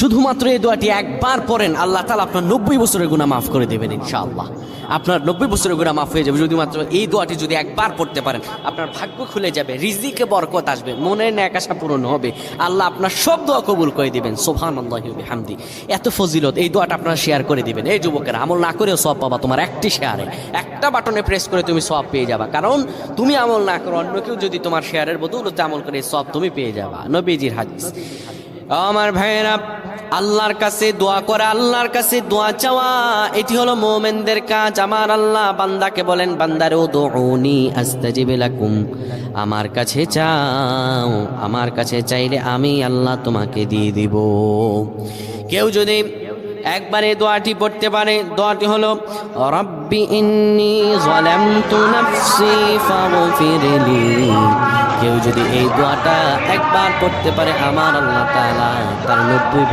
শুধুমাত্র এই দোয়াটি একবার পড়েন, আল্লাহ তাআলা আপনার 90 বছরের গুনাহ মাফ করে দেবেন ইনশাআল্লাহ। আপনার 90 বছরের গুনাহ মাফ হয়ে যাবে যদি মাত্র এই দোয়াটি যদি একবার পড়তে পারেন। আপনার ভাগ্য খুলে যাবে, রিজিকে বরকত আসবে, মনের ন্যাক আশা পূরণ হবে, আল্লাহ আপনার সব দোয়া কবুল করে দিবেন। সুবহানাল্লাহি ওয়া বিহামদি। এত ফজিলত, এই দোয়াটা আপনারা শেয়ার করে দিবেন। এই যুবকেরা, আমল না করেও সওয়াব পাবা তোমার একটি শেয়ারে, একটা বাটনে প্রেস করে তুমি সওয়াব পেয়ে যাবা। কারণ তুমি আমল না করো, অন্য কেউ যদি তোমার শেয়ারের বদৌলতে আমল করে সওয়াব তুমি পেয়ে যাবা। নবীজির হাদিস। আমার ভাইয়েরা, আল্লাহর কাছে দোয়া করা, আল্লাহর কাছে দোয়া চাওয়া, এটি হলো মুমিনদের কাজ। আমার আল্লাহ বান্দাকে বলেন, বান্দারে উদউনি আস্তাজিব লাকুম, আমার কাছে চাও, আমার কাছে চাইলে আমি আল্লাহ তোমাকে দিয়ে দিব। কেউ যদি একবারে দোয়াটি পড়তে পারে, দোয়াটি হলো রব্বি ইন্নী যালামতু নাফসি ফাগফিরলি। কেউ যদি এই দোয়াটা একবার পড়তে পারে, আমার আল্লাহ তাআলা তার 90